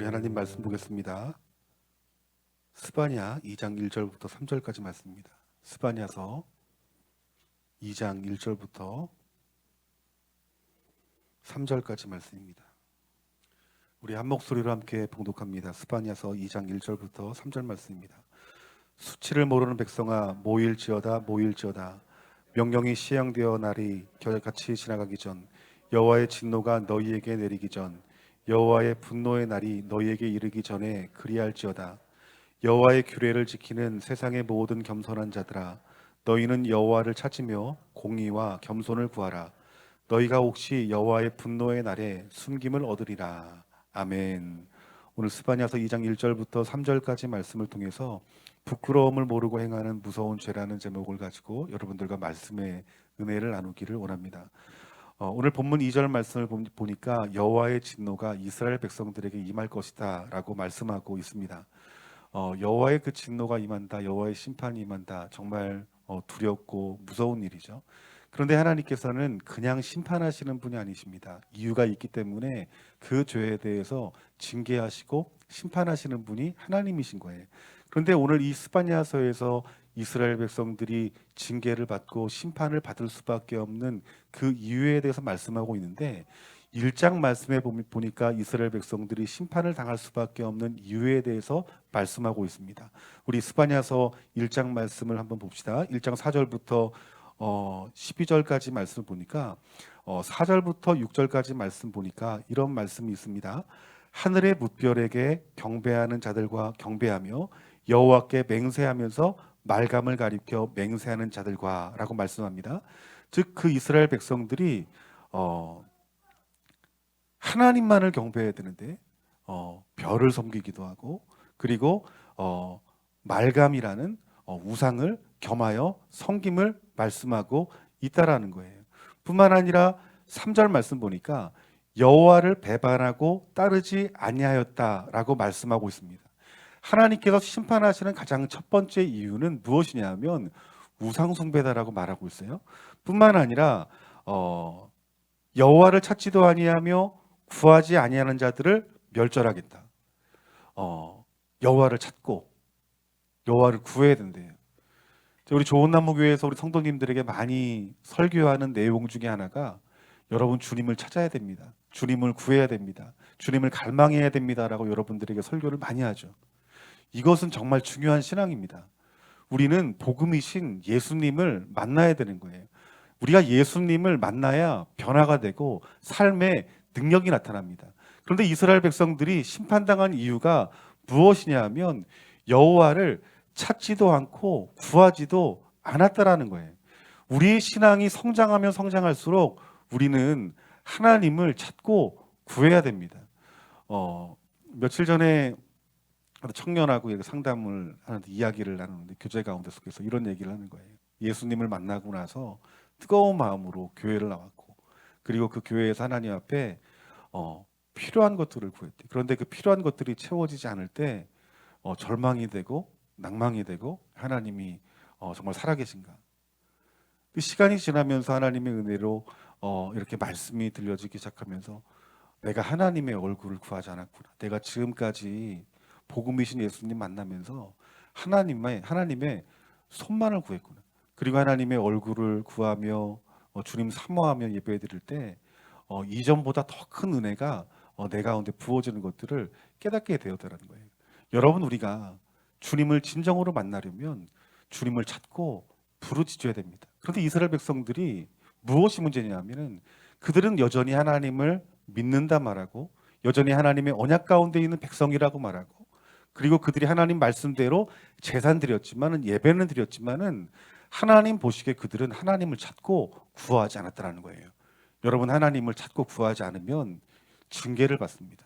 우리 하나님 말씀 보겠습니다. 스바냐 2장 1절부터 3절까지 말씀입니다. 스바냐서 2장 1절부터 3절까지 말씀입니다. 우리 한 목소리로 함께 봉독합니다. 스바냐서 2장 1절부터 3절 말씀입니다. 수치를 모르는 백성아 모일지어다 모일지어다. 명령이 시행되어 날이 겨같이 지나가기 전, 여호와의 진노가 너희에게 내리기 전, 여호와의 분노의 날이 너희에게 이르기 전에 그리할지어다. 여호와의 규례를 지키는 세상의 모든 겸손한 자들아, 너희는 여호와를 찾으며 공의와 겸손을 구하라. 너희가 혹시 여호와의 분노의 날에 숨김을 얻으리라. 아멘. 오늘 스바냐서 2장 1절부터 3절까지 말씀을 통해서 부끄러움을 모르고 행하는 무서운 죄라는 제목을 가지고 여러분들과 말씀의 은혜를 나누기를 원합니다. 오늘 본문 2절 말씀을 보니까 여호와의 진노가 이스라엘 백성들에게 임할 것이다 라고 말씀하고 있습니다. 여호와의 그 진노가 임한다, 여호와의 심판이 임한다, 정말 두렵고 무서운 일이죠. 그런데 하나님께서는 그냥 심판하시는 분이 아니십니다. 이유가 있기 때문에 그 죄에 대해서 징계하시고 심판하시는 분이 하나님이신 거예요. 그런데 오늘 이 스바냐서에서 이스라엘 백성들이 징계를 받고 심판을 받을 수밖에 없는 그 이유에 대해서 말씀하고 있는데, 1장 말씀에 보니까 이스라엘 백성들이 심판을 당할 수밖에 없는 이유에 대해서 말씀하고 있습니다. 우리 스바냐서 1장 말씀을 한번 봅시다. 1장 4절부터 12절까지 말씀을 보니까 4절부터 6절까지 말씀 보니까 이런 말씀이 있습니다. 하늘의 뭇별에게 경배하는 자들과 경배하며 여호와께 맹세하면서 말감을 가리켜 맹세하는 자들과 라고 말씀합니다. 즉 그 이스라엘 백성들이 하나님만을 경배해야 되는데 별을 섬기기도 하고, 그리고 말감이라는 우상을 겸하여 섬김을 말씀하고 있다라는 거예요. 뿐만 아니라 3절 말씀 보니까 여호와를 배반하고 따르지 아니하였다라고 말씀하고 있습니다. 하나님께서 심판하시는 가장 첫 번째 이유는 무엇이냐면 우상 숭배다라고 말하고 있어요. 뿐만 아니라 여호와를 찾지도 아니하며 구하지 아니하는 자들을 멸절하겠다. 여호와를 찾고 여호와를 구해야 된대요. 우리 좋은나무교회에서 우리 성도님들에게 많이 설교하는 내용 중에 하나가 여러분 주님을 찾아야 됩니다. 주님을 구해야 됩니다. 주님을 갈망해야 됩니다라고 여러분들에게 설교를 많이 하죠. 이것은 정말 중요한 신앙입니다. 우리는 복음이신 예수님을 만나야 되는 거예요. 우리가 예수님을 만나야 변화가 되고 삶의 능력이 나타납니다. 그런데 이스라엘 백성들이 심판당한 이유가 무엇이냐 하면 여호와를 찾지도 않고 구하지도 않았다라는 거예요. 우리의 신앙이 성장하면 성장할수록 우리는 하나님을 찾고 구해야 됩니다. 며칠 전에 청년하고 상담을 하는데 이야기를 나누는데 교제 가운데 속에서 이런 얘기를 하는 거예요. 예수님을 만나고 나서 뜨거운 마음으로 교회를 나왔고, 그리고 그 교회에서 하나님 앞에 필요한 것들을 구했대. 그런데 그 필요한 것들이 채워지지 않을 때 절망이 되고 낭망이 되고 하나님이 정말 살아계신가. 그 시간이 지나면서 하나님의 은혜로 이렇게 말씀이 들려지기 시작하면서 내가 하나님의 얼굴을 구하지 않았구나. 내가 지금까지 복음이신 예수님 만나면서 하나님의 손만을 구했구나. 그리고 하나님의 얼굴을 구하며 주님 사모하며 예배 드릴 때 이전보다 더 큰 은혜가 내 가운데 부어지는 것들을 깨닫게 되었다는 거예요. 여러분, 우리가 주님을 진정으로 만나려면 주님을 찾고 부르짖어야 됩니다. 그런데 이스라엘 백성들이 무엇이 문제냐면은 그들은 여전히 하나님을 믿는다 말하고, 여전히 하나님의 언약 가운데 있는 백성이라고 말하고, 그리고 그들이 하나님 말씀대로 제산 드렸지만은, 예배는 드렸지만은 하나님 보시기에 그들은 하나님을 찾고 구하지 않았다는 거예요. 여러분, 하나님을 찾고 구하지 않으면 징계를 받습니다.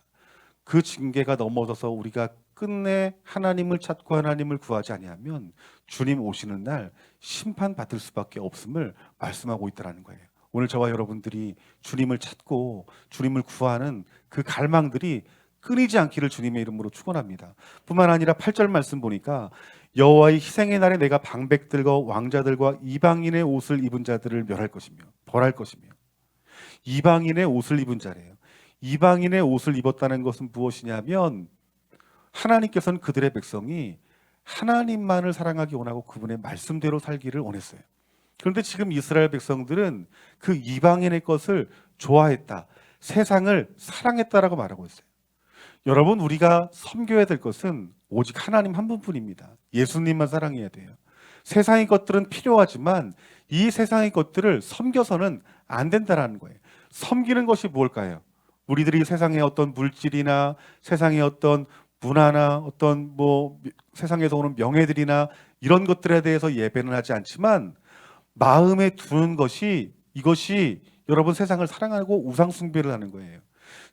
그 징계가 넘어서서 우리가 끝내 하나님을 찾고 하나님을 구하지 아니하면 주님 오시는 날 심판받을 수밖에 없음을 말씀하고 있다는 거예요. 오늘 저와 여러분들이 주님을 찾고 주님을 구하는 그 갈망들이 끊이지 않기를 주님의 이름으로 축원합니다. 뿐만 아니라 8절 말씀 보니까 여호와의 희생의 날에 내가 방백들과 왕자들과 이방인의 옷을 입은 자들을 멸할 것이며 벌할 것이며, 이방인의 옷을 입은 자래요. 이방인의 옷을 입었다는 것은 무엇이냐면 하나님께서는 그들의 백성이 하나님만을 사랑하기 원하고 그분의 말씀대로 살기를 원했어요. 그런데 지금 이스라엘 백성들은 그 이방인의 것을 좋아했다, 세상을 사랑했다라고 말하고 있어요. 여러분, 우리가 섬겨야 될 것은 오직 하나님 한 분뿐입니다. 예수님만 사랑해야 돼요. 세상의 것들은 필요하지만 이 세상의 것들을 섬겨서는 안 된다라는 거예요. 섬기는 것이 뭘까요? 우리들이 세상의 어떤 물질이나 세상의 어떤 문화나 어떤 세상에서 오는 명예들이나 이런 것들에 대해서 예배는 하지 않지만 마음에 두는 것이, 이것이 여러분 세상을 사랑하고 우상 숭배를 하는 거예요.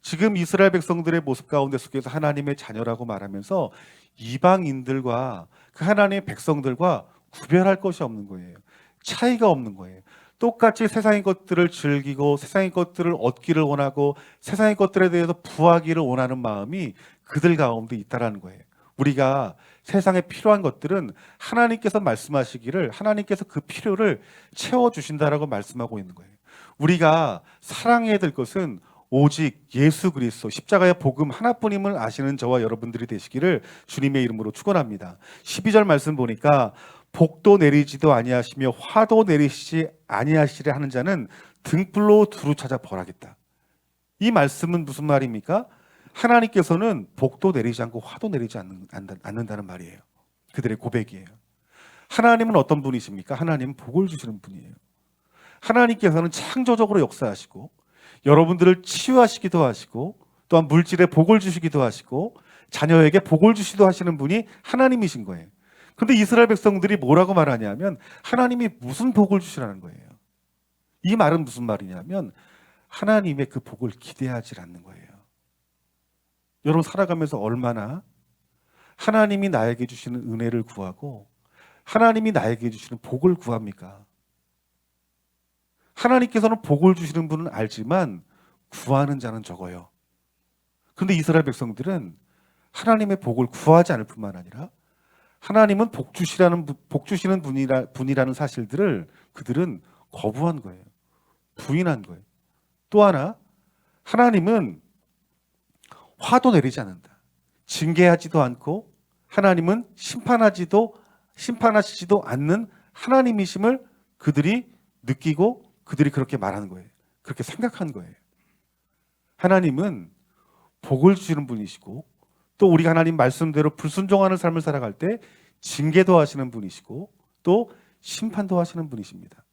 지금 이스라엘 백성들의 모습 가운데 속에서 하나님의 자녀라고 말하면서 이방인들과 그 하나님의 백성들과 구별할 것이 없는 거예요. 차이가 없는 거예요. 똑같이 세상의 것들을 즐기고 세상의 것들을 얻기를 원하고 세상의 것들에 대해서 부하기를 원하는 마음이 그들 가운데 있다라는 거예요. 우리가 세상에 필요한 것들은 하나님께서 말씀하시기를 하나님께서 그 필요를 채워주신다라고 말씀하고 있는 거예요. 우리가 사랑해야 될 것은 오직 예수 그리스도 십자가의 복음 하나뿐임을 아시는 저와 여러분들이 되시기를 주님의 이름으로 축원합니다. 12절 말씀 보니까 복도 내리지도 아니하시며 화도 내리시지 아니하시려 하는 자는 등불로 두루 찾아 벌하겠다. 이 말씀은 무슨 말입니까? 하나님께서는 복도 내리지 않고 화도 내리지 않는다는 말이에요. 그들의 고백이에요. 하나님은 어떤 분이십니까? 하나님은 복을 주시는 분이에요. 하나님께서는 창조적으로 역사하시고 여러분들을 치유하시기도 하시고 또한 물질에 복을 주시기도 하시고 자녀에게 복을 주시기도 하시는 분이 하나님이신 거예요. 그런데 이스라엘 백성들이 뭐라고 말하냐면 하나님이 무슨 복을 주시라는 거예요. 이 말은 무슨 말이냐면 하나님의 그 복을 기대하지 않는 거예요. 여러분 살아가면서 얼마나 하나님이 나에게 주시는 은혜를 구하고 하나님이 나에게 주시는 복을 구합니까? 하나님께서는 복을 주시는 분은 알지만 구하는 자는 적어요. 그런데 이스라엘 백성들은 하나님의 복을 구하지 않을 뿐만 아니라 하나님은 복 주시는 분이라는 사실들을 그들은 거부한 거예요. 부인한 거예요. 또 하나, 하나님은 화도 내리지 않는다. 징계하지도 않고 하나님은 심판하시지도 않는 하나님이심을 그들이 느끼고 그들이 그렇게 말하는 거예요. 그렇게 생각한 거예요. 하나님은 복을 주시는 분이시고 또 우리가 하나님 말씀대로 불순종하는 삶을 살아갈 때 징계도 하시는 분이시고 또 심판도 하시는 분이십니다.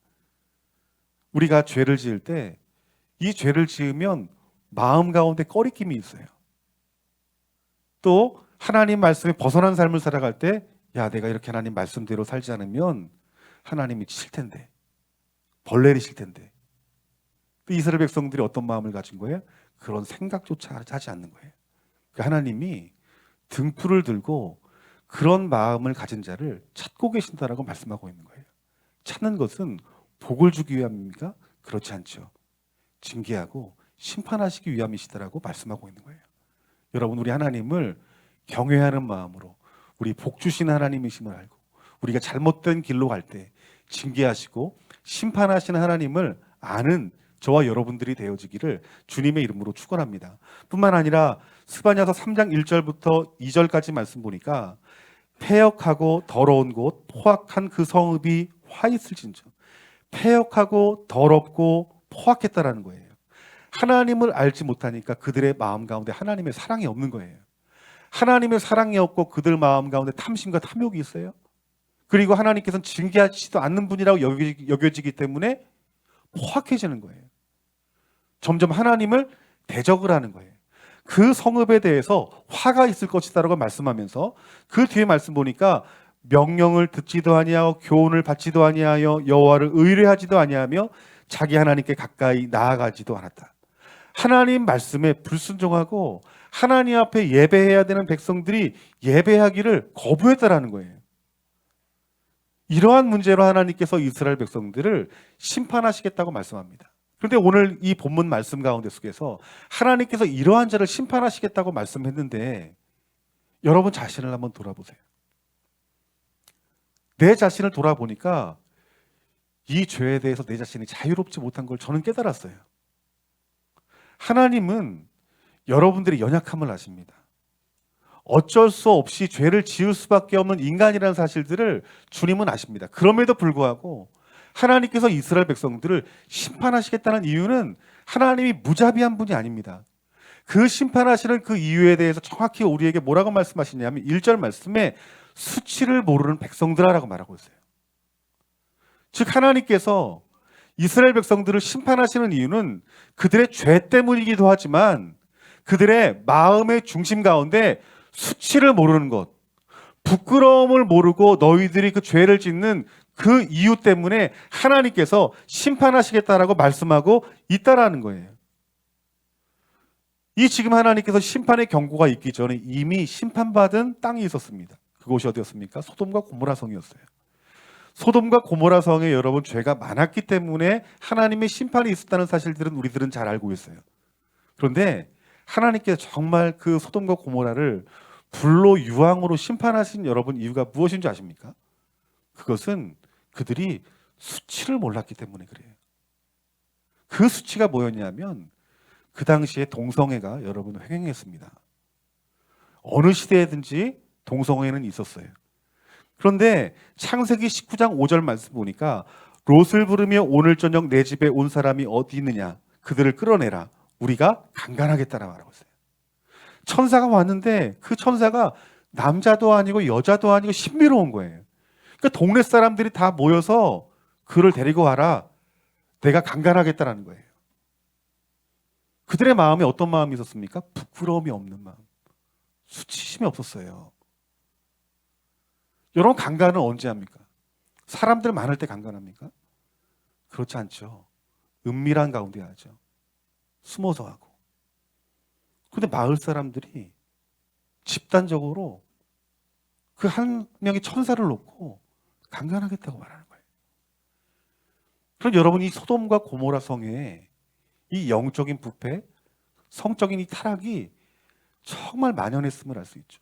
우리가 죄를 지을 때 이 죄를 지으면 마음 가운데 꺼리낌이 있어요. 또 하나님 말씀에 벗어난 삶을 살아갈 때 야, 내가 이렇게 하나님 말씀대로 살지 않으면 하나님이 칠 텐데, 벌 내리실 텐데. 이스라엘 백성들이 어떤 마음을 가진 거예요? 그런 생각조차 하지 않는 거예요. 하나님이 등불을 들고 그런 마음을 가진 자를 찾고 계신다라고 말씀하고 있는 거예요. 찾는 것은 복을 주기 위함입니까? 그렇지 않죠. 징계하고 심판하시기 위함이시다라고 말씀하고 있는 거예요. 여러분, 우리 하나님을 경외하는 마음으로 우리 복 주시는 하나님이심을 알고 우리가 잘못된 길로 갈 때 징계하시고 심판하시는 하나님을 아는 저와 여러분들이 되어지기를 주님의 이름으로 축원합니다. 뿐만 아니라 스바냐서 3장 1절부터 2절까지 말씀 보니까 패역하고 더러운 곳 포악한 그 성읍이 화 있을진저. 패역하고 더럽고 포악했다라는 거예요. 하나님을 알지 못하니까 그들의 마음 가운데 하나님의 사랑이 없는 거예요. 하나님의 사랑이 없고 그들 마음 가운데 탐심과 탐욕이 있어요. 그리고 하나님께서는 징계하시지도 않는 분이라고 여겨지기 때문에 포악해지는 거예요. 점점 하나님을 대적을 하는 거예요. 그 성읍에 대해서 화가 있을 것이다라고 말씀하면서 그 뒤에 말씀 보니까 명령을 듣지도 아니하고 교훈을 받지도 아니하여 여호와를 의뢰하지도 아니하며 자기 하나님께 가까이 나아가지도 않았다. 하나님 말씀에 불순종하고 하나님 앞에 예배해야 되는 백성들이 예배하기를 거부했다라는 거예요. 이러한 문제로 하나님께서 이스라엘 백성들을 심판하시겠다고 말씀합니다. 그런데 오늘 이 본문 말씀 가운데 속에서 하나님께서 이러한 자를 심판하시겠다고 말씀했는데 여러분 자신을 한번 돌아보세요. 내 자신을 돌아보니까 이 죄에 대해서 내 자신이 자유롭지 못한 걸 저는 깨달았어요. 하나님은 여러분들이 연약함을 아십니다. 어쩔 수 없이 죄를 지을 수밖에 없는 인간이라는 사실들을 주님은 아십니다. 그럼에도 불구하고 하나님께서 이스라엘 백성들을 심판하시겠다는 이유는 하나님이 무자비한 분이 아닙니다. 그 심판하시는 그 이유에 대해서 정확히 우리에게 뭐라고 말씀하시냐면 1절 말씀에 수치를 모르는 백성들아라고 말하고 있어요. 즉 하나님께서 이스라엘 백성들을 심판하시는 이유는 그들의 죄 때문이기도 하지만 그들의 마음의 중심 가운데 수치를 모르는 것, 부끄러움을 모르고 너희들이 그 죄를 짓는 그 이유 때문에 하나님께서 심판하시겠다라고 말씀하고 있다라는 거예요. 이 지금 하나님께서 심판의 경고가 있기 전에 이미 심판받은 땅이 있었습니다. 그곳이 어디였습니까? 소돔과 고모라 성이었어요. 소돔과 고모라 성에 여러분 죄가 많았기 때문에 하나님의 심판이 있었다는 사실들은 우리들은 잘 알고 있어요. 그런데 하나님께서 정말 그 소돔과 고모라를 불로 유황으로 심판하신 여러분 이유가 무엇인 줄 아십니까? 그것은 그들이 수치를 몰랐기 때문에 그래요. 그 수치가 뭐였냐면 그 당시에 동성애가 여러분 횡행했습니다. 어느 시대에든지 동성애는 있었어요. 그런데 창세기 19장 5절 말씀 보니까 롯을 부르며 오늘 저녁 내 집에 온 사람이 어디 있느냐 그들을 끌어내라 우리가 강간하겠다라고 말하고 있어요. 천사가 왔는데 그 천사가 남자도 아니고 여자도 아니고 신비로운 거예요. 그러니까 동네 사람들이 다 모여서 그를 데리고 와라. 내가 강간하겠다라는 거예요. 그들의 마음에 어떤 마음이 있었습니까? 부끄러움이 없는 마음. 수치심이 없었어요. 여러분 강간은 언제 합니까? 사람들 많을 때 강간합니까? 그렇지 않죠. 은밀한 가운데 하죠. 숨어서 하고. 그런데 마을 사람들이 집단적으로 그 한 명의 천사를 놓고 강간하겠다고 말하는 거예요. 그럼 여러분이 소돔과 고모라 성에 이 영적인 부패, 성적인 이 타락이 정말 만연했음을 알 수 있죠.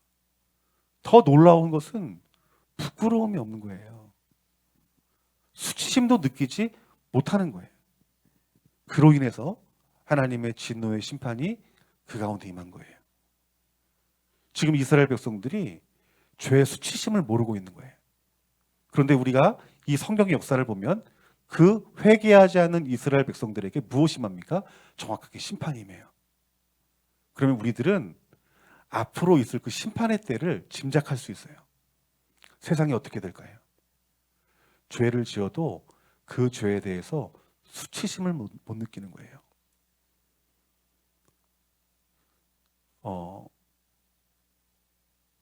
더 놀라운 것은 부끄러움이 없는 거예요. 수치심도 느끼지 못하는 거예요. 그로 인해서 하나님의 진노의 심판이 그 가운데 임한 거예요. 지금 이스라엘 백성들이 죄의 수치심을 모르고 있는 거예요. 그런데 우리가 이 성경의 역사를 보면 그 회개하지 않는 이스라엘 백성들에게 무엇이 임합니까? 정확하게 심판이 임해요. 그러면 우리들은 앞으로 있을 그 심판의 때를 짐작할 수 있어요. 세상이 어떻게 될까요? 죄를 지어도 그 죄에 대해서 수치심을 못 느끼는 거예요.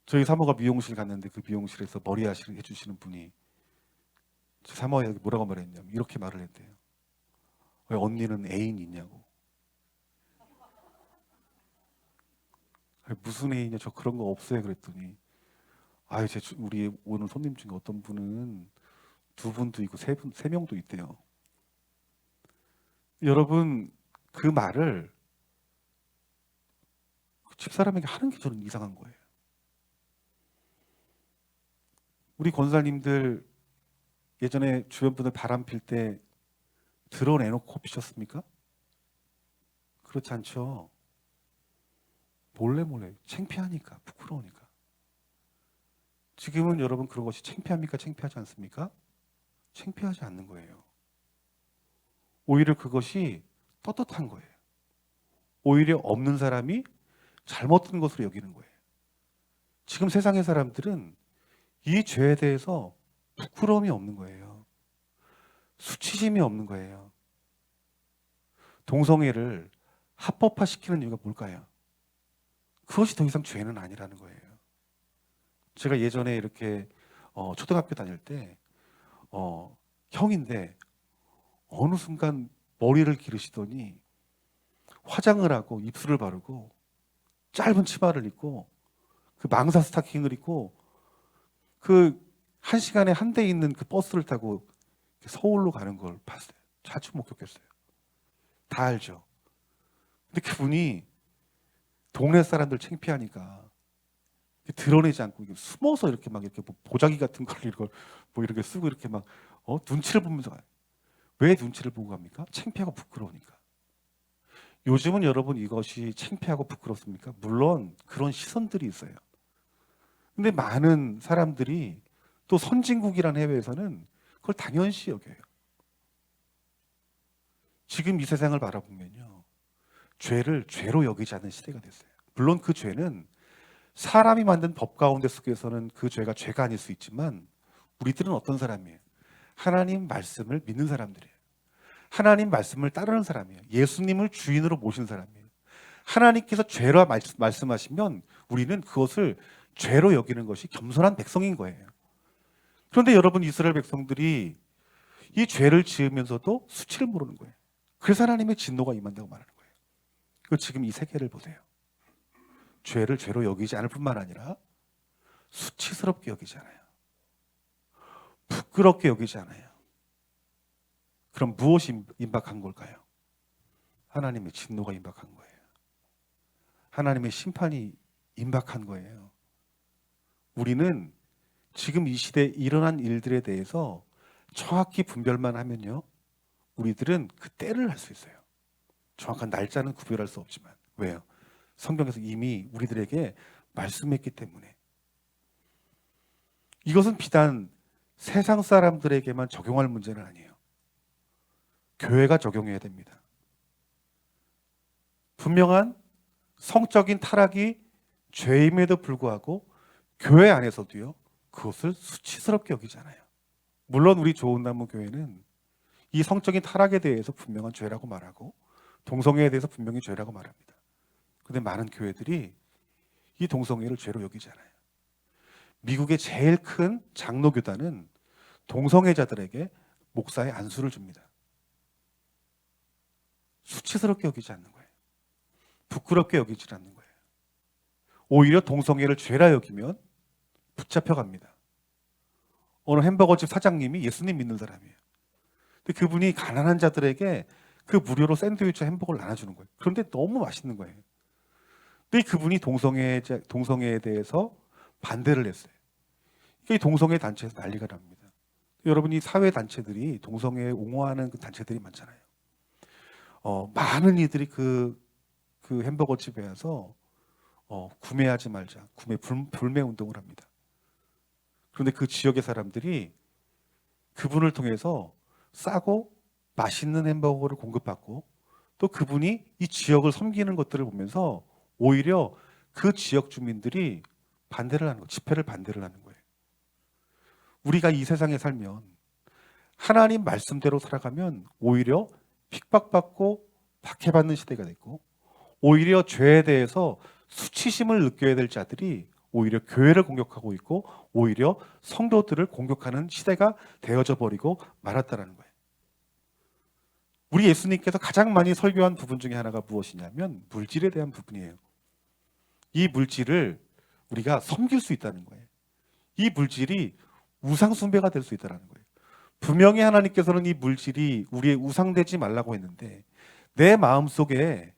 저희 사모가 미용실 갔는데 그 미용실에서 머리 해주시는 분이 사모가 뭐라고 말했냐면 이렇게 말을 했대요. 왜 언니는 애인 있냐고. 무슨 애인이냐 저 그런 거 없어요 그랬더니 우리 오늘 손님 중에 어떤 분은 2분도 있고 3명도 있대요. 여러분 그 말을 집사람에게 하는 게 저는 이상한 거예요. 우리 권사님들 예전에 주변 분들 바람 필 때 드러내놓고 피셨습니까? 그렇지 않죠. 몰래 창피하니까 부끄러우니까. 지금은 여러분 그런 것이 창피합니까? 창피하지 않습니까? 창피하지 않는 거예요. 오히려 그것이 떳떳한 거예요. 오히려 없는 사람이 잘못된 것으로 여기는 거예요. 지금 세상의 사람들은 이 죄에 대해서 부끄러움이 없는 거예요. 수치심이 없는 거예요. 동성애를 합법화시키는 이유가 뭘까요? 그것이 더 이상 죄는 아니라는 거예요. 제가 예전에 이렇게 초등학교 다닐 때 형인데 어느 순간 머리를 기르시더니 화장을 하고 입술을 바르고 짧은 치마를 입고 그 망사 스타킹을 입고 그 1시간에 한 대 있는 그 버스를 타고 서울로 가는 걸 봤어요. 자주 목격했어요. 다 알죠. 근데 그분이 동네 사람들 창피하니까 드러내지 않고 숨어서 이렇게 막 이렇게 보자기 같은 걸 이렇게 쓰고 이렇게 막 눈치를 보면서 가요. 왜 눈치를 보고 갑니까? 창피하고 부끄러우니까. 요즘은 여러분 이것이 창피하고 부끄럽습니까? 물론 그런 시선들이 있어요. 근데 많은 사람들이 또 선진국이라는 해외에서는 그걸 당연시 여겨요. 지금 이 세상을 바라보면요. 죄를 죄로 여기지 않는 시대가 됐어요. 물론 그 죄는 사람이 만든 법 가운데 속에서는 그 죄가 죄가 아닐 수 있지만 우리들은 어떤 사람이에요? 하나님 말씀을 믿는 사람들이에요. 하나님 말씀을 따르는 사람이에요. 예수님을 주인으로 모신 사람이에요. 하나님께서 죄라 말씀하시면 우리는 그것을 죄로 여기는 것이 겸손한 백성인 거예요. 그런데 여러분 이스라엘 백성들이 이 죄를 지으면서도 수치를 모르는 거예요. 그래서 하나님의 진노가 임한다고 말하는 거예요. 그 지금 이 세계를 보세요. 죄를 죄로 여기지 않을 뿐만 아니라 수치스럽게 여기지 않아요. 부끄럽게 여기지 않아요. 그럼 무엇이 임박한 걸까요? 하나님의 진노가 임박한 거예요. 하나님의 심판이 임박한 거예요. 우리는 지금 이 시대에 일어난 일들에 대해서 정확히 분별만 하면요. 우리들은 그 때를 할 수 있어요. 정확한 날짜는 구별할 수 없지만. 왜요? 성경에서 이미 우리들에게 말씀했기 때문에. 이것은 비단 세상 사람들에게만 적용할 문제는 아니에요. 교회가 적용해야 됩니다. 분명한 성적인 타락이 죄임에도 불구하고 교회 안에서도요. 그것을 수치스럽게 여기잖아요. 물론 우리 좋은 나무 교회는 이 성적인 타락에 대해서 분명한 죄라고 말하고 동성애에 대해서 분명히 죄라고 말합니다. 그런데 많은 교회들이 이 동성애를 죄로 여기잖아요. 미국의 제일 큰 장로교단은 동성애자들에게 목사의 안수를 줍니다. 수치스럽게 여기지 않는 거예요. 부끄럽게 여기지 않는 거예요. 오히려 동성애를 죄라 여기면 붙잡혀갑니다. 어느 햄버거집 사장님이 예수님 믿는 사람이에요. 근데 그분이 가난한 자들에게 그 무료로 샌드위치 햄버거를 나눠주는 거예요. 그런데 너무 맛있는 거예요. 근데 그분이 동성애에 대해서 반대를 했어요. 이 동성애 단체에서 난리가 납니다. 여러분이 사회 단체들이 동성애 옹호하는 그 단체들이 많잖아요. 많은 이들이 그 햄버거 집에 와서 구매하지 말자, 불매 운동을 합니다. 그런데 그 지역의 사람들이 그분을 통해서 싸고 맛있는 햄버거를 공급받고 또 그분이 이 지역을 섬기는 것들을 보면서 오히려 그 지역 주민들이 반대를 하는 거예요. 집회를 반대를 하는 거예요. 우리가 이 세상에 살면 하나님 말씀대로 살아가면 오히려 핍박받고 박해받는 시대가 됐고 오히려 죄에 대해서 수치심을 느껴야 될 자들이 오히려 교회를 공격하고 있고 오히려 성도들을 공격하는 시대가 되어져 버리고 말았다라는 거예요. 우리 예수님께서 가장 많이 설교한 부분 중에 하나가 무엇이냐면 물질에 대한 부분이에요. 이 물질을 우리가 섬길 수 있다는 거예요. 이 물질이 우상 숭배가 될 수 있다는 거예요. 분명히 하나님께서는 이 물질이 우리의 우상되지 말라고 했는데 내 마음속에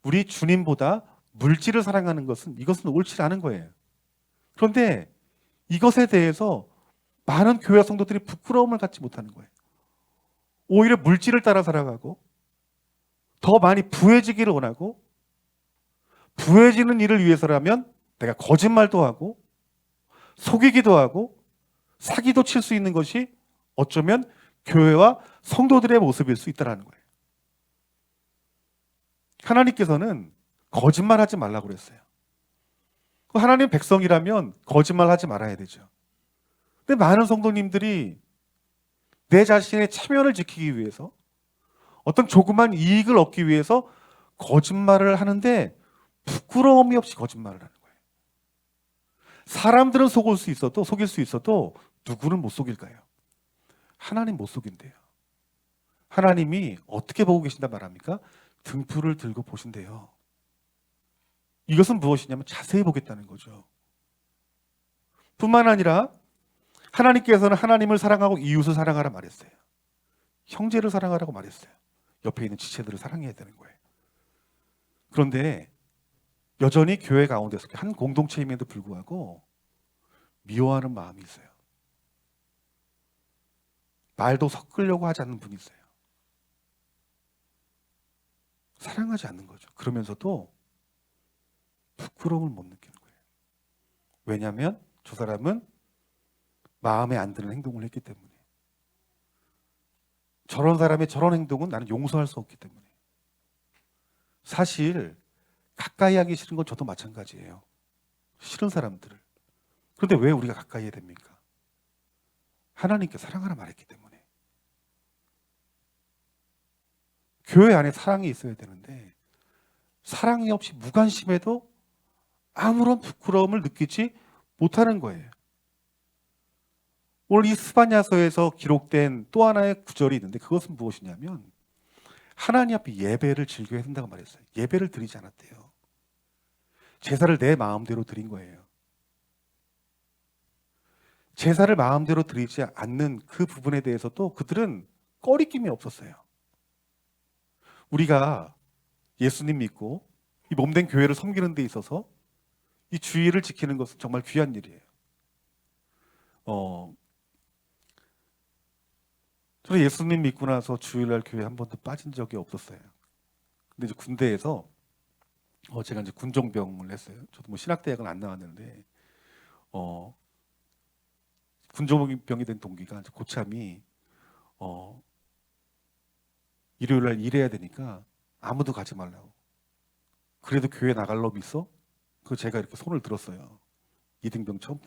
우리 주님보다 물질을 사랑하는 이것은 옳지 않은 거예요. 그런데 이것에 대해서 많은 교회 성도들이 부끄러움을 갖지 못하는 거예요. 오히려 물질을 따라 살아가고 더 많이 부해지기를 원하고 부해지는 일을 위해서라면 내가 거짓말도 하고 속이기도 하고 사기도 칠 수 있는 것이 어쩌면 교회와 성도들의 모습일 수 있다는 거예요. 하나님께서는 거짓말하지 말라고 그랬어요. 하나님 백성이라면 거짓말하지 말아야 되죠. 근데 많은 성도님들이 내 자신의 체면을 지키기 위해서 어떤 조그만 이익을 얻기 위해서 거짓말을 하는데 부끄러움이 없이 거짓말을 하는 거예요. 사람들은 속일 수 있어도 누구는 못 속일까요? 하나님 못 속인대요. 하나님이 어떻게 보고 계신다 말합니까? 등불을 들고 보신대요. 이것은 무엇이냐면 자세히 보겠다는 거죠. 뿐만 아니라 하나님께서는 하나님을 사랑하고 이웃을 사랑하라 말했어요. 형제를 사랑하라고 말했어요. 옆에 있는 지체들을 사랑해야 되는 거예요. 그런데 여전히 교회 가운데서 한 공동체임에도 불구하고 미워하는 마음이 있어요. 말도 섞으려고 하지 않는 분이 있어요. 사랑하지 않는 거죠. 그러면서도 부끄러움을 못 느끼는 거예요. 왜냐하면 저 사람은 마음에 안 드는 행동을 했기 때문에. 저런 사람의 저런 행동은 나는 용서할 수 없기 때문에. 사실 가까이 하기 싫은 건 저도 마찬가지예요. 싫은 사람들을. 그런데 왜 우리가 가까이 해야 됩니까? 하나님께 사랑하라 말했기 때문에. 교회 안에 사랑이 있어야 되는데 사랑이 없이 무관심해도 아무런 부끄러움을 느끼지 못하는 거예요. 오늘 이 스바냐서에서 기록된 또 하나의 구절이 있는데 그것은 무엇이냐면 하나님 앞에 예배를 즐겨야 된다고 말했어요. 예배를 드리지 않았대요. 제사를 내 마음대로 드린 거예요. 제사를 마음대로 드리지 않는 그 부분에 대해서도 그들은 꺼리낌이 없었어요. 우리가 예수님 믿고 이 몸된 교회를 섬기는 데 있어서 이 주의를 지키는 것은 정말 귀한 일이에요. 저는 예수님 믿고 나서 주일날 교회 한 번도 빠진 적이 없었어요. 근데 이제 군대에서 제가 이제 군종병을 했어요. 저도 뭐 신학대학은 안 나왔는데 군종병이 된 동기가 이제 고참이 일요일날 일해야 되니까 아무도 가지 말라고. 그래도 교회 나갈 놈 있어? 그 제가 이렇게 손을 들었어요. 이등병 처음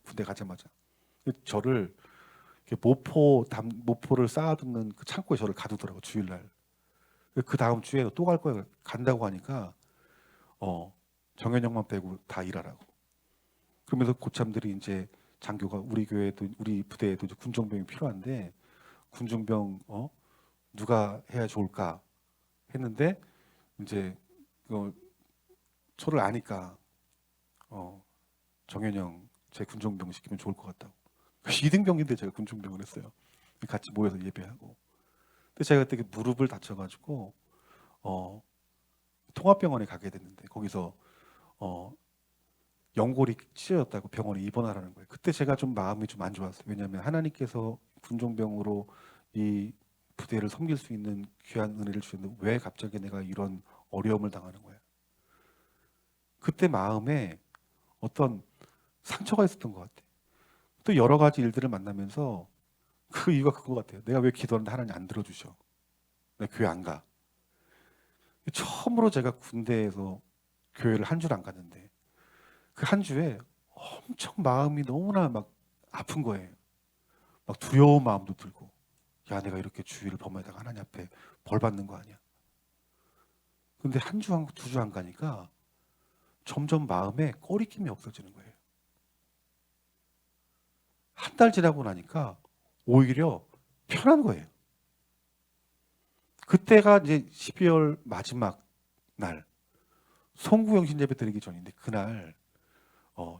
군대 가자마자 저를 모포를 쌓아두는 그 창고에 저를 가두더라고 주일날. 그 다음 주에 또 갈 거야. 간다고 하니까 정현영만 빼고 다 일하라고. 그러면서 고참들이 이제 장교가 우리 교회도 우리 부대에도 이제 군종병이 필요한데 군종병 누가 해야 좋을까 했는데 이제 저를 아니까 정현영 제 군종병 시키면 좋을 것 같다고. 이등병인데 제가 군종병을 했어요. 같이 모여서 예배하고. 근데 제가 그때 무릎을 다쳐가지고 통합병원에 가게 됐는데 거기서 연골이 찢어졌다고 병원에 입원하라는 거예요. 그때 제가 좀 마음이 좀 안 좋았어요. 왜냐하면 하나님께서 군종병으로 이 부대를 섬길 수 있는 귀한 은혜를 주셨는데 왜 갑자기 내가 이런 어려움을 당하는 거야. 그때 마음에 어떤 상처가 있었던 것 같아요. 또 여러 가지 일들을 만나면서 그 이유가 그거 같아요. 내가 왜 기도하는데 하나님 안 들어주셔. 내가 교회 안 가. 처음으로 제가 군대에서 교회를 한 줄 안 갔는데 그 한 주에 엄청 마음이 너무나 막 아픈 거예요. 막 두려운 마음도 들고 야 내가 이렇게 주의를 범하다가 하나님 앞에 벌 받는 거 아니야. 근데 한 주, 두 주 안 가니까 점점 마음에 꺼리낌이 없어지는 거예요. 한 달 지나고 나니까 오히려 편한 거예요. 그때가 이제 12월 마지막 날 송구영신 예배 드리기 전인데 그날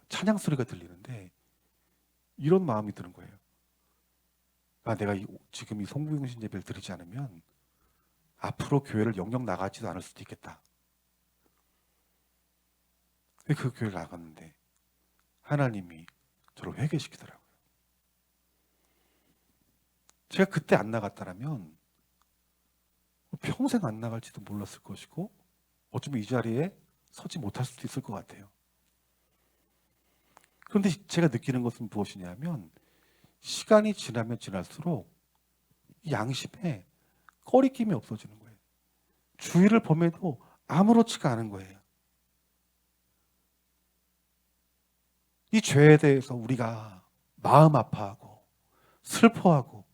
찬양 소리가 들리는데 이런 마음이 드는 거예요. 아, 내가 지금 이 송구영신 예배를 드리지 않으면 앞으로 교회를 영영 나가지도 않을 수도 있겠다. 그 교회를 나갔는데 하나님이 저를 회개시키더라고요. 제가 그때 안 나갔다면 평생 안 나갈지도 몰랐을 것이고 어쩌면 이 자리에 서지 못할 수도 있을 것 같아요. 그런데 제가 느끼는 것은 무엇이냐면 시간이 지나면 지날수록 양심에 꺼리낌이 없어지는 거예요. 주의를 범해도 아무렇지가 않은 거예요. 이 죄에 대해서 우리가 마음 아파하고 슬퍼하고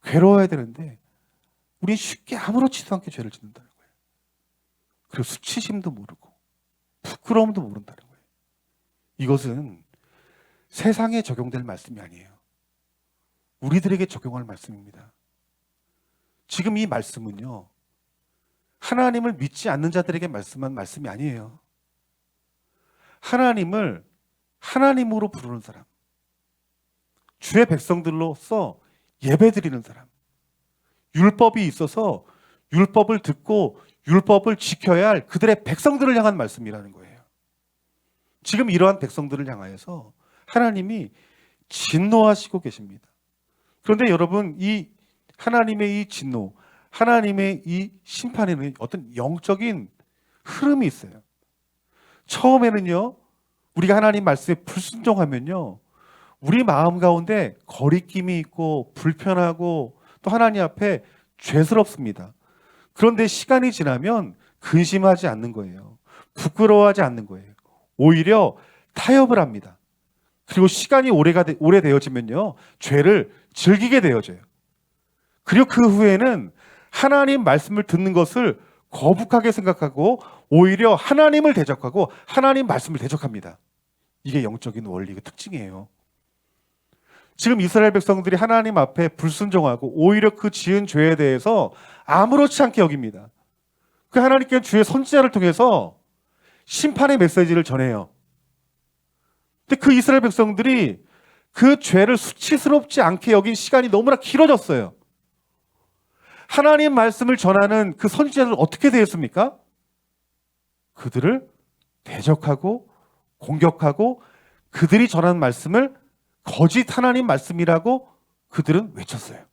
괴로워야 되는데 우린 쉽게 아무렇지도 않게 죄를 짓는다는 거예요. 그리고 수치심도 모르고 부끄러움도 모른다는 거예요. 이것은 세상에 적용될 말씀이 아니에요. 우리들에게 적용할 말씀입니다. 지금 이 말씀은요, 하나님을 믿지 않는 자들에게 말씀한 말씀이 아니에요. 하나님을 하나님으로 부르는 사람, 주의 백성들로서 예배드리는 사람, 율법이 있어서 율법을 듣고 율법을 지켜야 할 그들의 백성들을 향한 말씀이라는 거예요. 지금 이러한 백성들을 향하여서 하나님이 진노하시고 계십니다. 그런데 여러분, 이 하나님의 이 진노, 하나님의 이 심판에는 어떤 영적인 흐름이 있어요. 처음에는요, 우리가 하나님 말씀에 불순종하면요, 우리 마음 가운데 거리낌이 있고 불편하고 또 하나님 앞에 죄스럽습니다. 그런데 시간이 지나면 근심하지 않는 거예요. 부끄러워하지 않는 거예요. 오히려 타협을 합니다. 그리고 시간이 오래되어지면요, 죄를 즐기게 되어져요. 그리고 그 후에는 하나님 말씀을 듣는 것을 거북하게 생각하고 오히려 하나님을 대적하고 하나님 말씀을 대적합니다. 이게 영적인 원리의 특징이에요. 지금 이스라엘 백성들이 하나님 앞에 불순종하고 오히려 그 지은 죄에 대해서 아무렇지 않게 여깁니다. 그 하나님께는 주의 선지자를 통해서 심판의 메시지를 전해요. 근데 그 이스라엘 백성들이 그 죄를 수치스럽지 않게 여긴 시간이 너무나 길어졌어요. 하나님 말씀을 전하는 그 선지자들은 어떻게 되었습니까? 그들을 대적하고 공격하고 그들이 전하는 말씀을 거짓 하나님 말씀이라고 그들은 외쳤어요.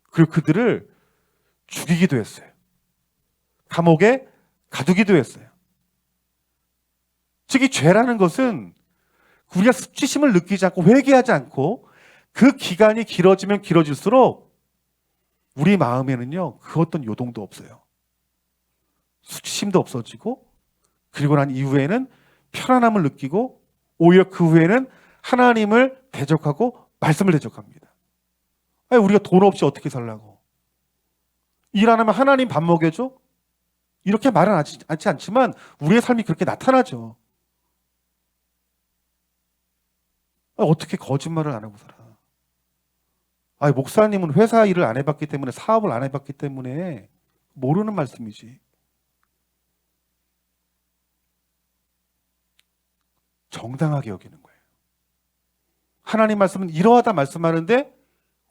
그리고 그들을 죽이기도 했어요. 감옥에 가두기도 했어요. 즉, 이 죄라는 것은 우리가 수치심을 느끼지 않고 회개하지 않고 그 기간이 길어지면 길어질수록 우리 마음에는요, 그 어떤 요동도 없어요. 수치심도 없어지고, 그리고 난 이후에는 편안함을 느끼고, 오히려 그 후에는 하나님을 대적하고 말씀을 대적합니다. 아니, 우리가 돈 없이 어떻게 살라고? 일 안 하면 하나님 밥 먹여줘? 이렇게 말은 하지 않지만 우리의 삶이 그렇게 나타나죠. 아니, 어떻게 거짓말을 안 하고 살아? 아니, 목사님은 회사 일을 안 해봤기 때문에, 사업을 안 해봤기 때문에 모르는 말씀이지. 정당하게 여기는 거예요. 하나님 말씀은 이러하다 말씀하는데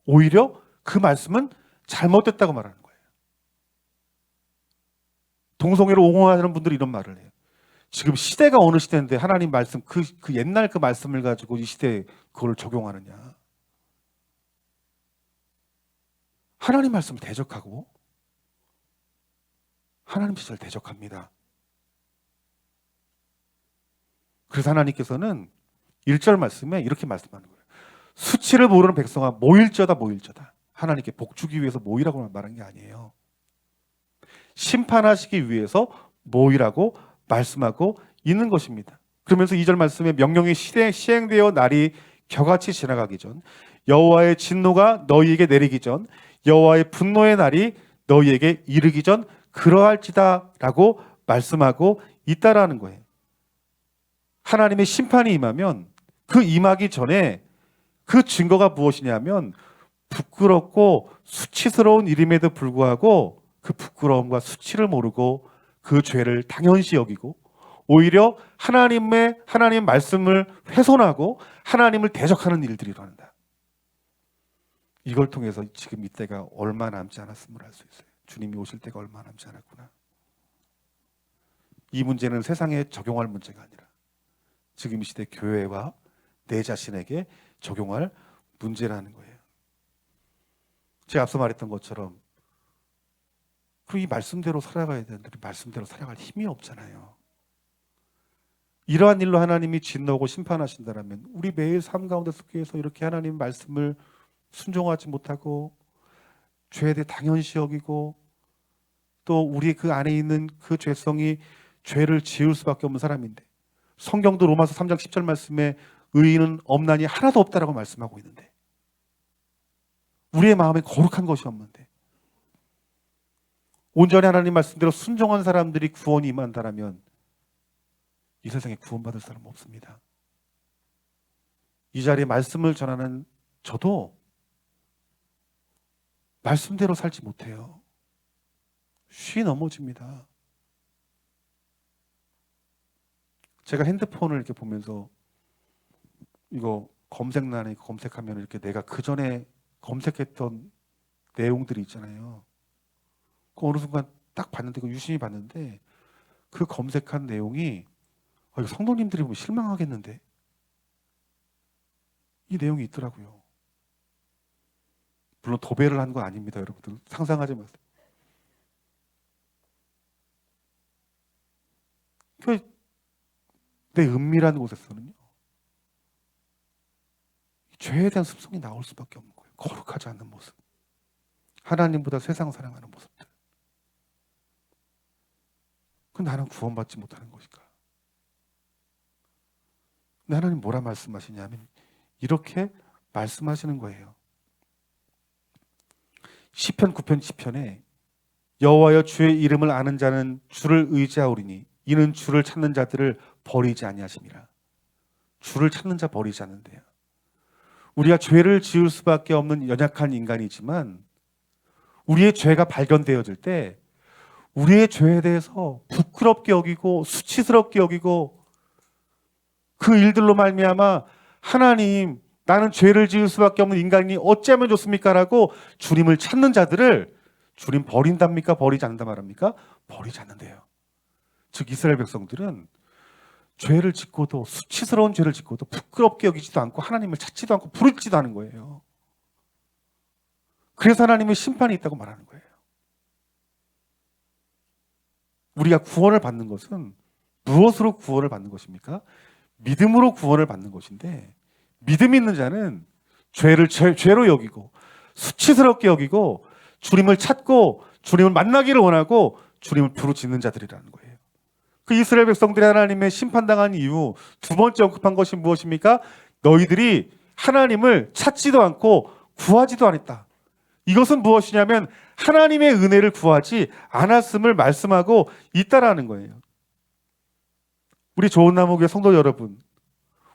오히려 그 말씀은 잘못됐다고 말하는 거예요. 동성애를 옹호하는 분들이 이런 말을 해요. 지금 시대가 어느 시대인데 하나님 말씀, 그 옛날 그 말씀을 가지고 이 시대에 그걸 적용하느냐. 하나님 말씀을 대적하고 하나님 시절을 대적합니다. 그래서 하나님께서는 1절 말씀에 이렇게 말씀하는 거예요. 수치를 모르는 백성아 모일저다 모일저다. 하나님께 복주기 위해서 모이라고 말한 게 아니에요. 심판하시기 위해서 모이라고 말씀하고 있는 것입니다. 그러면서 2절 말씀에 명령이 시행되어 날이 겨같이 지나가기 전, 여호와의 진노가 너희에게 내리기 전, 여호와의 분노의 날이 너희에게 이르기 전 그러할지다 라고 말씀하고 있다라는 거예요. 하나님의 심판이 임하면 그 임하기 전에 그 증거가 무엇이냐면 부끄럽고 수치스러운 일임에도 불구하고 그 부끄러움과 수치를 모르고 그 죄를 당연시 여기고 오히려 하나님 말씀을 훼손하고 하나님을 대적하는 일들이 일어난다. 이걸 통해서 지금 이때가 얼마 남지 않았음을 알 수 있어요. 주님이 오실 때가 얼마 남지 않았구나. 이 문제는 세상에 적용할 문제가 아니라 지금 이 시대 교회와 내 자신에게 적용할 문제라는 거예요. 제가 앞서 말했던 것처럼 이 말씀대로 살아가야 되는데 말씀대로 살아갈 힘이 없잖아요. 이러한 일로 하나님이 진노하고 심판하신다면 우리 매일 삶 가운데 속해서 이렇게 하나님 말씀을 순종하지 못하고 죄에 대해 당연시 여기고 또 우리 그 안에 있는 그 죄성이 죄를 지을 수밖에 없는 사람인데 성경도 로마서 3장 10절 말씀에 의인은 없나니 하나도 없다라고 말씀하고 있는데 우리의 마음에 거룩한 것이 없는데 온전히 하나님 말씀대로 순종한 사람들이 구원이 임한다라면 이 세상에 구원받을 사람은 없습니다. 이 자리에 말씀을 전하는 저도 말씀대로 살지 못해요. 쉬 넘어집니다. 제가 핸드폰을 이렇게 보면서 이거 검색란에 검색하면 이렇게 내가 그 전에 검색했던 내용들이 있잖아요. 그 어느 순간 딱 봤는데, 그 유심히 봤는데 그 검색한 내용이 이거 성도님들이 보면 실망하겠는데 이 내용이 있더라고요. 물론 도배를 한 건 아닙니다, 여러분들. 상상하지 마세요. 내 은밀한 곳에서는요, 죄에 대한 습성이 나올 수밖에 없는 거예요. 거룩하지 않는 모습, 하나님보다 세상 사랑하는 모습들. 그 나는 구원받지 못하는 것일까? 근데 하나님 뭐라 말씀하시냐면 이렇게 말씀하시는 거예요. 시편 9편 10편에 여호와여 주의 이름을 아는 자는 주를 의지하오리니 이는 주를 찾는 자들을 버리지 아니하심이라. 주를 찾는 자 버리지 않는데요. 우리가 죄를 지을 수밖에 없는 연약한 인간이지만 우리의 죄가 발견되어질 때 우리의 죄에 대해서 부끄럽게 여기고 수치스럽게 여기고 그 일들로 말미암아 하나님, 나는 죄를 지을 수밖에 없는 인간이 어찌하면 좋습니까? 라고 주님을 찾는 자들을 주님 버린답니까? 버리지 않는다 말합니까? 버리지 않는데요. 즉 이스라엘 백성들은 죄를 짓고도, 수치스러운 죄를 짓고도 부끄럽게 여기지도 않고 하나님을 찾지도 않고 부르지도 않은 거예요. 그래서 하나님의 심판이 있다고 말하는 거예요. 우리가 구원을 받는 것은 무엇으로 구원을 받는 것입니까? 믿음으로 구원을 받는 것인데, 믿음 있는 자는 죄를 죄로 여기고 수치스럽게 여기고 주님을 찾고 주님을 만나기를 원하고 주님을 부르짖는 자들이라는 거예요. 그 이스라엘 백성들이 하나님의 심판당한 이유 두 번째 언급한 것이 무엇입니까? 너희들이 하나님을 찾지도 않고 구하지도 않았다. 이것은 무엇이냐면 하나님의 은혜를 구하지 않았음을 말씀하고 있다라는 거예요. 우리 좋은 나무교회 성도 여러분,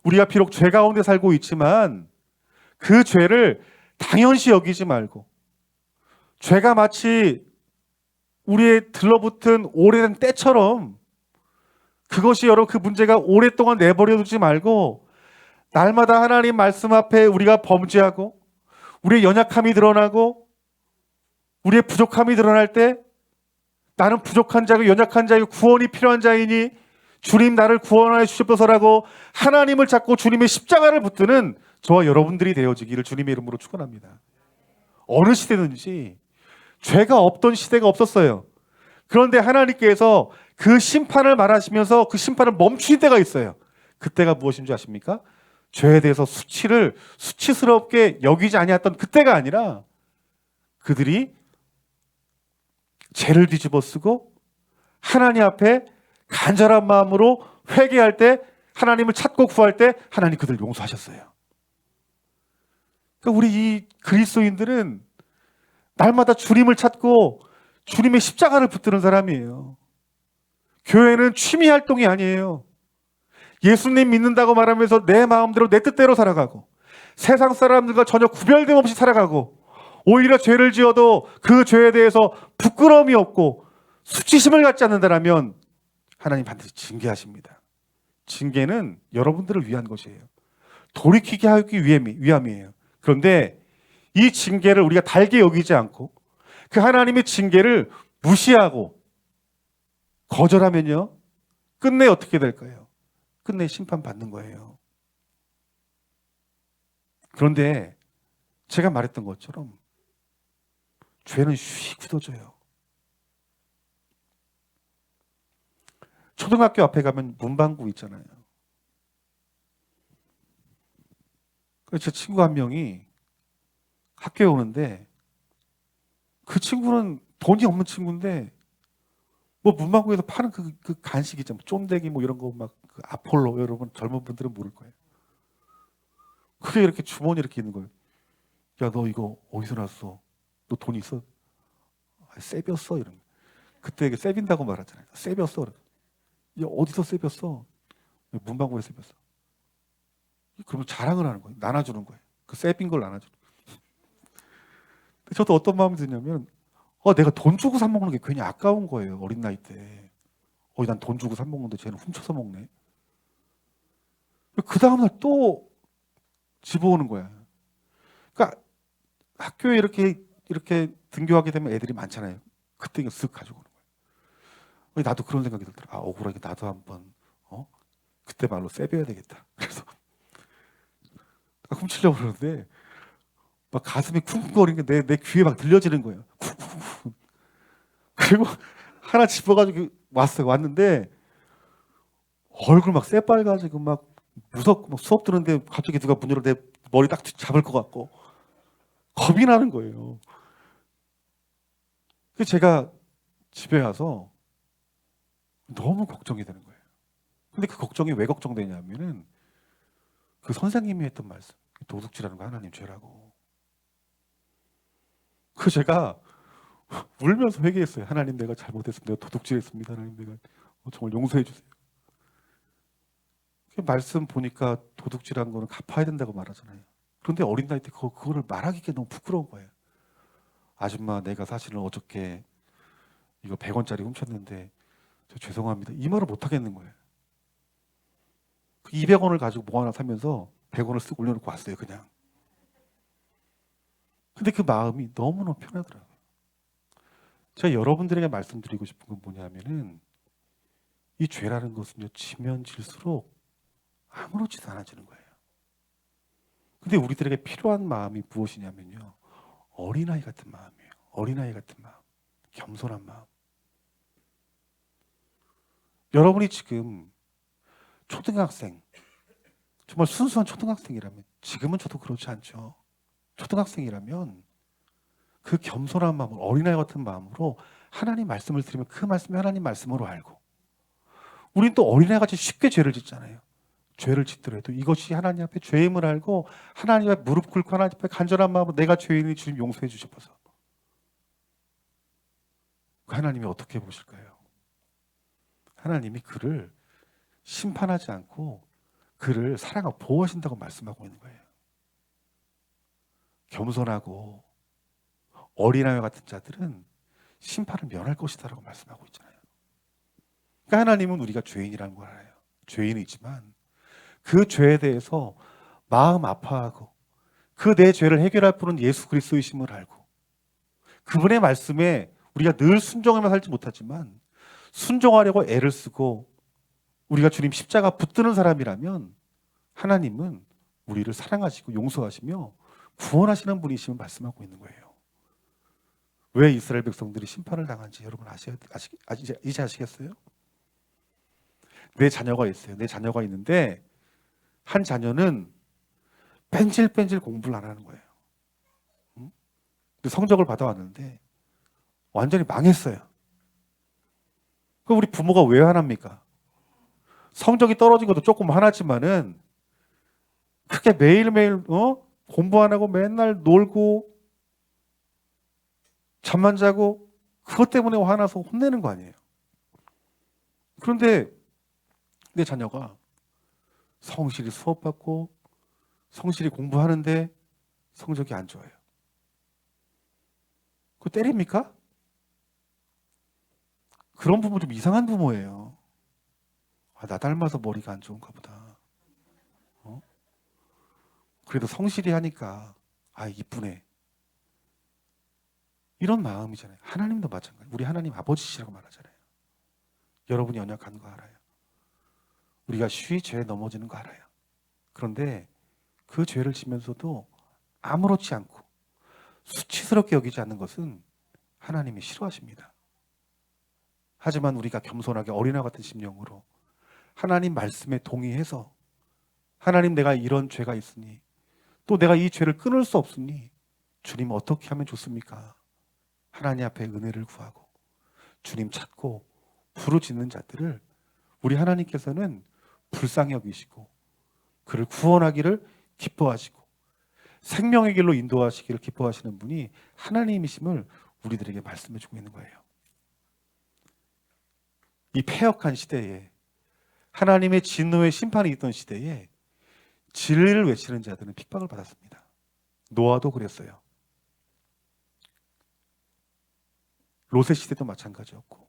우리가 비록 죄 가운데 살고 있지만 그 죄를 당연시 여기지 말고 죄가 마치 우리의 들러붙은 오래된 때처럼 그것이 여러분 그 문제가 오랫동안 내버려 두지 말고 날마다 하나님 말씀 앞에 우리가 범죄하고 우리의 연약함이 드러나고 우리의 부족함이 드러날 때 나는 부족한 자고 연약한 자이고 구원이 필요한 자이니 주님 나를 구원하여 주시옵소서라고 하나님을 찾고 주님의 십자가를 붙드는 저와 여러분들이 되어지기를 주님의 이름으로 축원합니다. 어느 시대든지 죄가 없던 시대가 없었어요. 그런데 하나님께서 그 심판을 말하시면서 그 심판을 멈추신 때가 있어요. 그때가 무엇인지 아십니까? 죄에 대해서 수치스럽게 여기지 아니했던 그때가 아니라 그들이 죄를 뒤집어 쓰고 하나님 앞에 간절한 마음으로 회개할 때 하나님을 찾고 구할 때 하나님 그들을 용서하셨어요. 그러니까 우리 이 그리스도인들은 날마다 주님을 찾고 주님의 십자가를 붙드는 사람이에요. 교회는 취미 활동이 아니에요. 예수님 믿는다고 말하면서 내 마음대로 내 뜻대로 살아가고 세상 사람들과 전혀 구별됨 없이 살아가고 오히려 죄를 지어도 그 죄에 대해서 부끄러움이 없고 수치심을 갖지 않는다면 하나님 반드시 징계하십니다. 징계는 여러분들을 위한 것이에요. 돌이키게 하기 위함이에요. 그런데 이 징계를 우리가 달게 여기지 않고 그 하나님의 징계를 무시하고 거절하면요, 끝내 어떻게 될까요? 끝내 심판받는 거예요. 그런데 제가 말했던 것처럼 죄는 쉬 굳어져요. 초등학교 앞에 가면 문방구 있잖아요. 제 친구 한 명이 학교에 오는데 그 친구는 돈이 없는 친구인데 뭐 문방구에서 파는 그 간식 있잖아요. 쫀대기 뭐 이런 거 막 그 아폴로 여러분 젊은 분들은 모를 거예요. 그게 이렇게 주머니 이렇게 있는 거예요. 야, 너 이거 어디서 났어? 너 돈 있어? 아, 세볐어 이런 거. 그때 이게 세빈다고 말하잖아요. 세볐어. 야, 어디서 세볐어? 문방구에 세볐어. 그러면 자랑을 하는 거예요. 나눠주는 거예요. 그 세빈 걸 나눠주는 거예요. 저도 어떤 마음이 드냐면 내가 돈 주고 사 먹는 게 괜히 아까운 거예요. 어린 나이 때. 난 돈 주고 사 먹는데 쟤는 훔쳐서 먹네. 그 다음날 또 집어오는 거야. 그러니까 학교에 이렇게 등교하게 되면 애들이 많잖아요. 그때 이거 쓱 가지고 오는 거예요. 나도 그런 생각이 들더라. 억울하게 나도 한번 그때 말로 세벼야 되겠다. 그래서 훔치려고 그러는데 막 가슴이 쿵쿵거리는 게 내 귀에 막 들려지는 거예요. 쿵쿵쿵. 그리고 하나 집어가지고 왔는데 얼굴 막 새빨가지고 막 무섭고 막 수업 듣는데 갑자기 누가 문 열어 내 머리 딱 잡을 것 같고 겁이 나는 거예요. 그래서 제가 집에 와서 너무 걱정이 되는 거예요. 근데 그 걱정이 왜 걱정되냐면은 그 선생님이 했던 말씀, 도둑질하는 거 하나님 죄라고. 그 제가 울면서 회개했어요. 하나님 내가 잘못했습니다. 내가 도둑질했습니다. 하나님 내가 정말 용서해 주세요. 그 말씀 보니까 도둑질한 거는 갚아야 된다고 말하잖아요. 그런데 어린 나이 때 그거를 말하기가 너무 부끄러운 거예요. 아줌마 내가 사실은 어저께 이거 100원짜리 훔쳤는데 저 죄송합니다. 이 말을 못 하겠는 거예요. 그 200원을 가지고 뭐 하나 사면서 100원을 쓱 올려놓고 왔어요. 그냥. 근데 그 마음이 너무너무 편하더라고요. 제가 여러분들에게 말씀드리고 싶은 건 뭐냐면은 이 죄라는 것은요, 지면 질수록 아무렇지도 않아지는 거예요. 근데 우리들에게 필요한 마음이 무엇이냐면요, 어린아이 같은 마음이에요. 어린아이 같은 마음, 겸손한 마음. 여러분이 지금 초등학생, 정말 순수한 초등학생이라면, 지금은 저도 그렇지 않죠. 초등학생이라면 그 겸손한 마음을 어린아이 같은 마음으로 하나님 말씀을 들으면 그 말씀이 하나님 말씀으로 알고, 우린 또 어린아이 같이 쉽게 죄를 짓잖아요. 죄를 짓더라도 이것이 하나님 앞에 죄임을 알고 하나님 앞에 무릎 꿇고 하나님 앞에 간절한 마음으로 내가 죄인이 주님 용서해 주셔서 하나님이 어떻게 보실까요? 하나님이 그를 심판하지 않고 그를 사랑하고 보호하신다고 말씀하고 있는 거예요. 겸손하고 어린아이 같은 자들은 심판을 면할 것이다라고 말씀하고 있잖아요. 그러니까 하나님은 우리가 죄인이라는 걸 알아요. 죄인이지만 그 죄에 대해서 마음 아파하고 그 내 죄를 해결할 분은 예수 그리스도이심을 알고 그분의 말씀에 우리가 늘 순종하며 살지 못하지만 순종하려고 애를 쓰고 우리가 주님 십자가 붙드는 사람이라면 하나님은 우리를 사랑하시고 용서하시며 구원하시는 분이심을 말씀하고 있는 거예요. 왜 이스라엘 백성들이 심판을 당한지 여러분 이제 아시겠어요? 내 자녀가 있어요. 내 자녀가 있는데 한 자녀는 뺀질뺀질 공부를 안 하는 거예요. 근데 성적을 받아왔는데 완전히 망했어요. 그럼 우리 부모가 왜 화납니까? 성적이 떨어진 것도 조금 화나지만은 그렇게 매일매일 공부 안 하고 맨날 놀고 잠만 자고 그것 때문에 화나서 혼내는 거 아니에요. 그런데 내 자녀가 성실히 수업받고 성실히 공부하는데 성적이 안 좋아요. 그거 때립니까? 그런 부모 좀 이상한 부모예요. 나 닮아서 머리가 안 좋은가 보다. 그래도 성실히 하니까 이쁘네. 이런 마음이잖아요. 하나님도 마찬가지. 우리 하나님 아버지시라고 말하잖아요. 여러분이 연약한 거 알아요. 우리가 쉬이 죄에 넘어지는 거 알아요. 그런데 그 죄를 지면서도 아무렇지 않고 수치스럽게 여기지 않는 것은 하나님이 싫어하십니다. 하지만 우리가 겸손하게 어린아 같은 심령으로 하나님 말씀에 동의해서 하나님 내가 이런 죄가 있으니 또 내가 이 죄를 끊을 수 없으니 주님 어떻게 하면 좋습니까? 하나님 앞에 은혜를 구하고 주님 찾고 부르짖는 자들을 우리 하나님께서는 불쌍히 여기시고 그를 구원하기를 기뻐하시고 생명의 길로 인도하시기를 기뻐하시는 분이 하나님이심을 우리들에게 말씀해 주고 있는 거예요. 이 패역한 시대에 하나님의 진노의 심판이 있던 시대에 진리를 외치는 자들은 핍박을 받았습니다. 노아도 그랬어요. 롯의 시대도 마찬가지였고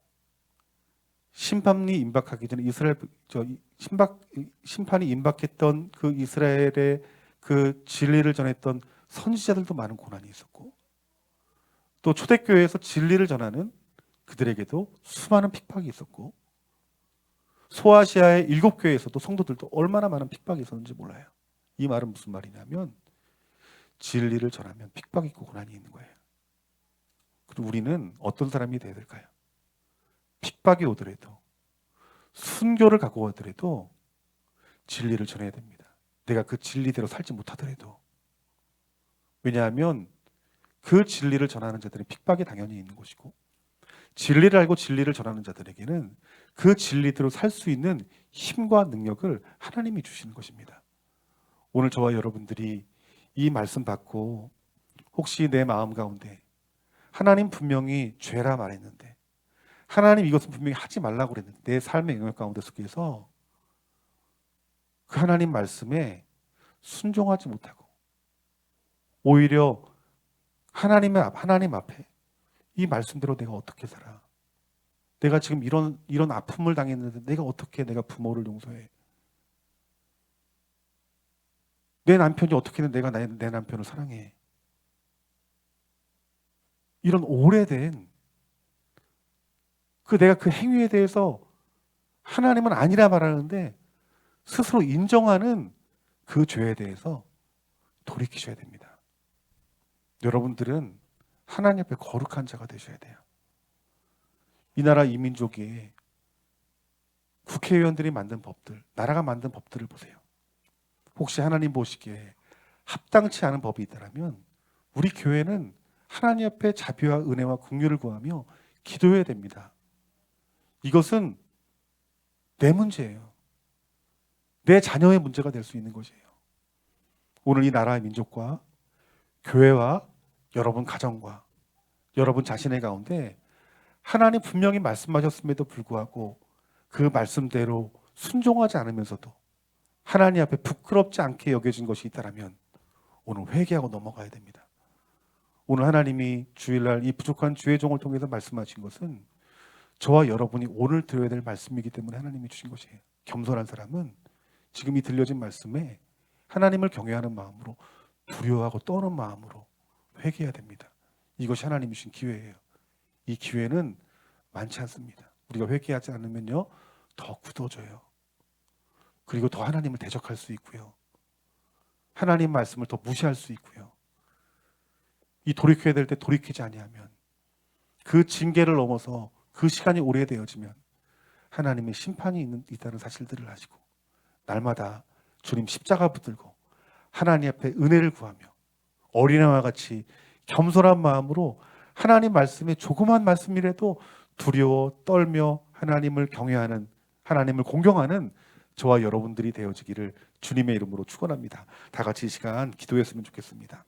심판이 임박하기 전에 심판이 임박했던 그 이스라엘의 그 진리를 전했던 선지자들도 많은 고난이 있었고 또 초대교회에서 진리를 전하는 그들에게도 수많은 핍박이 있었고 소아시아의 7교회에서도 성도들도 얼마나 많은 핍박이 있었는지 몰라요. 이 말은 무슨 말이냐면 진리를 전하면 핍박이 있고 고난이 있는 거예요. 그리고 우리는 어떤 사람이 되어야 될까요? 핍박이 오더라도, 순교를 갖고 오더라도 진리를 전해야 됩니다. 내가 그 진리대로 살지 못하더라도. 왜냐하면 그 진리를 전하는 자들은 핍박이 당연히 있는 것이고, 진리를 알고 진리를 전하는 자들에게는 그 진리대로 살 수 있는 힘과 능력을 하나님이 주시는 것입니다. 오늘 저와 여러분들이 이 말씀 받고 혹시 내 마음 가운데 하나님 분명히 죄라 말했는데, 하나님 이것은 분명히 하지 말라고 그랬는데, 내 삶의 영역 가운데 속에서 그 하나님 말씀에 순종하지 못하고 오히려 하나님 앞에 이 말씀대로 내가 어떻게 살아? 내가 지금 이런 아픔을 당했는데 내가 어떻게 내가 부모를 용서해? 내 남편이 어떻게든 내가 내 남편을 사랑해? 이런 오래된 내가 그 행위에 대해서 하나님은 아니라 말하는데 스스로 인정하는 그 죄에 대해서 돌이키셔야 됩니다. 여러분들은 하나님 앞에 거룩한 자가 되셔야 돼요. 이 나라 이 민족이 국회의원들이 만든 법들, 나라가 만든 법들을 보세요. 혹시 하나님 보시기에 합당치 않은 법이 있다면 우리 교회는 하나님 앞에 자비와 은혜와 긍휼을 구하며 기도해야 됩니다. 이것은 내 문제예요. 내 자녀의 문제가 될 수 있는 것이에요. 오늘 이 나라의 민족과 교회와 여러분 가정과 여러분 자신의 가운데 하나님 분명히 말씀하셨음에도 불구하고 그 말씀대로 순종하지 않으면서도 하나님 앞에 부끄럽지 않게 여겨진 것이 있다면 오늘 회개하고 넘어가야 됩니다. 오늘 하나님이 주일날 이 부족한 주의 종을 통해서 말씀하신 것은 저와 여러분이 오늘 들어야 될 말씀이기 때문에 하나님이 주신 것이에요. 겸손한 사람은 지금 이 들려진 말씀에 하나님을 경외하는 마음으로, 두려워하고 떠는 마음으로 회개해야 됩니다. 이것이 하나님이 주신 기회예요. 이 기회는 많지 않습니다. 우리가 회개하지 않으면요, 더 굳어져요. 그리고 더 하나님을 대적할 수 있고요. 하나님 말씀을 더 무시할 수 있고요. 이 돌이켜야 될 때 돌이키지 아니하면, 그 징계를 넘어서 그 시간이 오래되어지면 하나님의 심판이 있다는 사실들을 아시고 날마다 주님 십자가 붙들고 하나님 앞에 은혜를 구하며 어린아이와 같이 겸손한 마음으로 하나님 말씀에 조그만 말씀이라도 두려워 떨며 하나님을 경외하는, 하나님을 공경하는 저와 여러분들이 되어지기를 주님의 이름으로 축원합니다. 다 같이 이 시간 기도했으면 좋겠습니다.